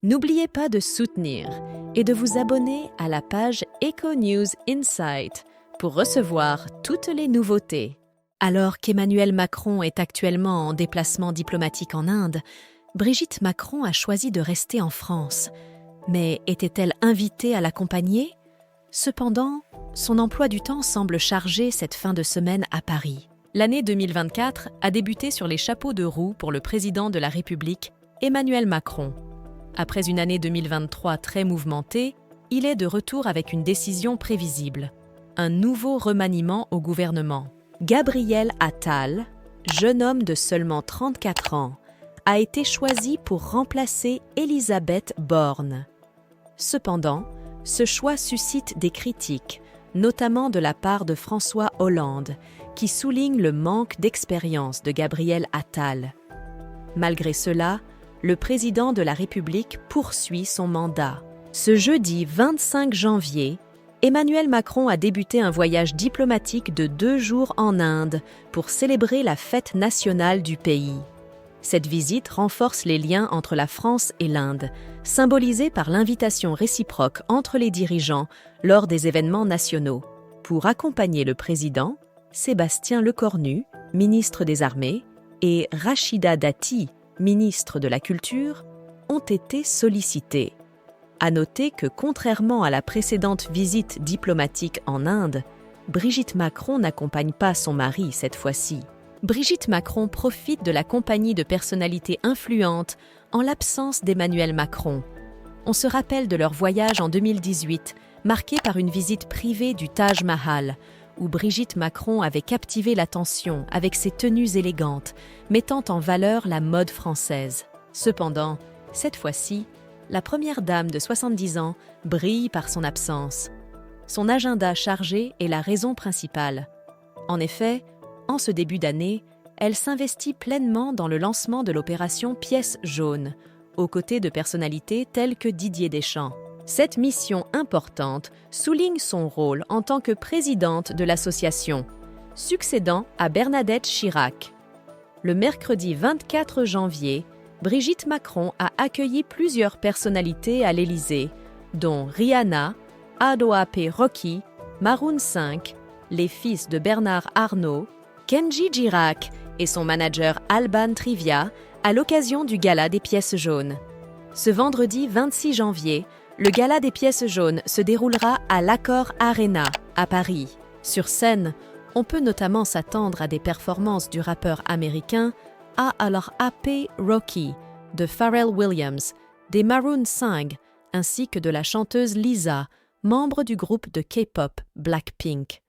N'oubliez pas de soutenir et de vous abonner à la page Eco News Insight pour recevoir toutes les nouveautés. Alors qu'Emmanuel Macron est actuellement en déplacement diplomatique en Inde, Brigitte Macron a choisi de rester en France. Mais était-elle invitée à l'accompagner? Cependant, son emploi du temps semble chargé cette fin de semaine à Paris. L'année 2024 a débuté sur les chapeaux de roue pour le président de la République, Emmanuel Macron. Après une année 2023 très mouvementée, il est de retour avec une décision prévisible. Un nouveau remaniement au gouvernement. Gabriel Attal, jeune homme de seulement 34 ans, a été choisi pour remplacer Elisabeth Borne. Cependant, ce choix suscite des critiques, notamment de la part de François Hollande, qui souligne le manque d'expérience de Gabriel Attal. Malgré cela, le président de la République poursuit son mandat. Ce jeudi 25 janvier, Emmanuel Macron a débuté un voyage diplomatique de 2 jours en Inde pour célébrer la fête nationale du pays. Cette visite renforce les liens entre la France et l'Inde, symbolisée par l'invitation réciproque entre les dirigeants lors des événements nationaux. Pour accompagner le président, Sébastien Lecornu, ministre des Armées, et Rachida Dati, ministre de la Culture, ont été sollicités. À noter que, contrairement à la précédente visite diplomatique en Inde, Brigitte Macron n'accompagne pas son mari cette fois-ci. Brigitte Macron profite de la compagnie de personnalités influentes en l'absence d'Emmanuel Macron. On se rappelle de leur voyage en 2018, marqué par une visite privée du Taj Mahal, où Brigitte Macron avait captivé l'attention avec ses tenues élégantes, mettant en valeur la mode française. Cependant, cette fois-ci, la première dame de 70 ans brille par son absence. Son agenda chargé est la raison principale. En effet, en ce début d'année, elle s'investit pleinement dans le lancement de l'opération Pièce jaune, aux côtés de personnalités telles que Didier Deschamps. Cette mission importante souligne son rôle en tant que présidente de l'association, succédant à Bernadette Chirac. Le mercredi 24 janvier, Brigitte Macron a accueilli plusieurs personnalités à l'Élysée, dont Rihanna, A$AP Rocky, Maroon 5, les fils de Bernard Arnault, Kenji Girac et son manager Alban Trivia à l'occasion du Gala des Pièces jaunes. Ce vendredi 26 janvier, le Gala des Pièces jaunes se déroulera à l'Accor Arena, à Paris. Sur scène, on peut notamment s'attendre à des performances du rappeur américain A$AP Rocky, de Pharrell Williams, des Maroon 5, ainsi que de la chanteuse Lisa, membre du groupe de K-pop Blackpink.